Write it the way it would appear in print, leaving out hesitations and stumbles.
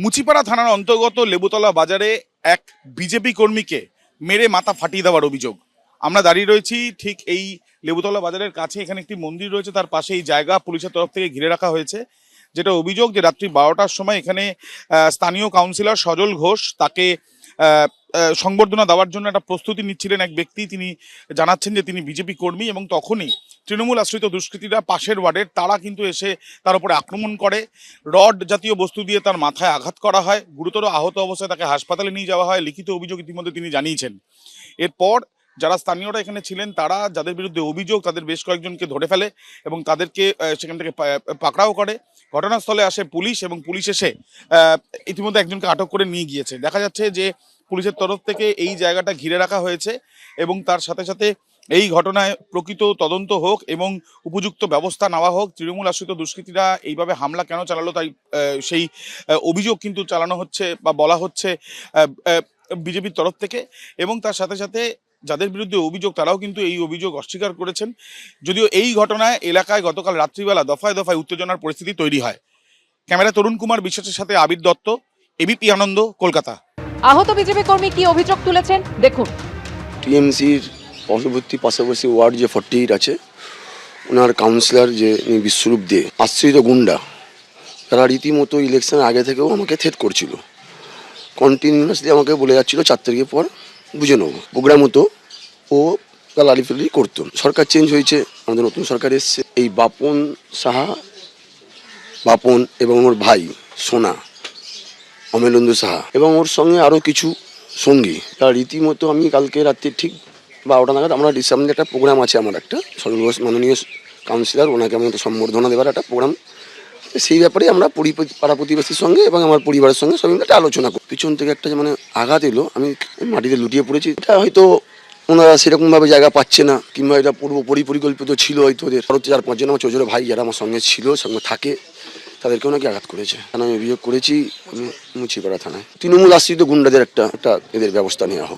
মুচিপাড়া থানার অন্তর্গত লেবুতলা বাজারে এক বিজেপি কর্মীকে মেরে মাথা ফাটিয়ে দেওয়ার অভিযোগ। আমরা দাঁড়িয়ে রয়েছি ঠিক এই লেবুতলা বাজারের কাছে। এখানে একটি মন্দির রয়েছে, তার পাশে এই জায়গা পুলিশের তরফ থেকে ঘিরে রাখা হয়েছে। যেটা অভিযোগ যে রাত্রি 12টার সময় এখানে স্থানীয় কাউন্সিলর সজল ঘোষ তাকে সংবর্ধনা দেওয়ার জন্য একটা প্রস্তুতি নিচ্ছিলেন এক ব্যক্তি। তিনি জানাচ্ছেন যে তিনি বিজেপি কর্মী এবং তখনই তৃণমূল আশ্রিত দুষ্কৃতীরা পাশের ওয়ার্ডের তারা কিন্তু এসে তার উপরে আক্রমণ করে। রড জাতীয় বস্তু দিয়ে তার মাথায় আঘাত করা হয়, গুরুতর আহত অবস্থায় তাকে হাসপাতালে নিয়ে যাওয়া হয়। লিখিত অভিযোগ ইতিমধ্যে তিনি জানিয়েছেন। এরপর যারা স্থানীয়রা এখানে ছিলেন তারা যাদের বিরুদ্ধে অভিযোগ তাদের বেশ কয়েকজনকে ধরে ফেলে এবং তাদেরকে সেখান থেকে পাকড়াও করে। ঘটনাস্থলে আসে পুলিশ এবং পুলিশ এসে ইতিমধ্যে একজনকে আটক করে নিয়ে গিয়েছে। দেখা যাচ্ছে যে পুলিশের তরফ থেকে এই জায়গাটা ঘিরে রাখা হয়েছে এবং তার সাথে সাথে এই ঘটনায় প্রকৃত তদন্ত হোক এবং উপযুক্ত ব্যবস্থা নেওয়া হোক। তৃণমূল আশ্রিত দুষ্কৃতীরা এইভাবে হামলা কেন চালালো তাই সেই অভিযোগ কিন্তু চালানো হচ্ছে বা বলা হচ্ছে বিজেপির তরফ থেকে। এবং তার সাথে সাথে যাদের বিরুদ্ধে অভিযোগ তারাও কিন্তু এই অভিযোগ অস্বীকার করেছেন। যদিও এই ঘটনায় এলাকায় গতকাল রাত্রিবেলা দফায় দফায় উত্তেজনার পরিস্থিতি তৈরি হয়। ক্যামেরা তরুণ কুমার বিশ্বাসের সাথে আবির দত্ত, এবিপি আনন্দ, কলকাতা। আহত বিজেপি কর্মী কি অভিযোগ তুলেছেন দেখুন। টিএমসির পাশাপাশি ওয়ার্ড যে 48 আছে, ওনার কাউন্সিলর যে বিশ্বরূপ দে আশ্রিত গুন্ডা, তারা রীতিমতো ইলেকশন আগে থেকেও আমাকে থ্রেট করছিল। কন্টিনিউয়াসলি আমাকে বলে যাচ্ছিল 4 তারিখের পর বুঝে নেবো প্রোগ্রাম মতো। ও লালিফালি করতো। সরকার চেঞ্জ হয়েছে, আমাদের নতুন সরকার এসছে। এই বাপন সাহা, বাপন এবং ওর ভাই সোনা অমেলেন্দু সাহা এবং ওর সঙ্গে আরও কিছু সঙ্গী, তার রীতিমতো আমি কালকে রাত্রে ঠিক 12টা নাগাদ আমরা সামনে একটা প্রোগ্রাম আছে, আমার একটা সজল ঘোষ মাননীয় কাউন্সিলর, ওনাকে আমি একটা সম্বর্ধনা দেওয়ার একটা প্রোগ্রাম। সেই ব্যাপারে আমরা পাড়া প্রতিবেশীর সঙ্গে এবং আমার পরিবারের সঙ্গে সবাই মিলে একটা আলোচনা করি। পিছন থেকে একটা মানে আঘাত এলো, আমি মাটিতে লুটিয়ে পড়েছি। এটা হয়তো ওনারা সেরকমভাবে জায়গা পাচ্ছে না, কিংবা এটা পরিকল্পিত ছিল হয়তো ওদের। আরও 4-5 জন আমার ছোটো ভাই যারা আমার সঙ্গে ছিল, সঙ্গে থাকে, তাদেরকেও নাকি আঘাত করেছে। আমি অভিযোগ করেছি মুচিপাড়া থানায়। তৃণমূল আশ্রিত গুন্ডাদের একটা এদের ব্যবস্থা নেওয়া হোক।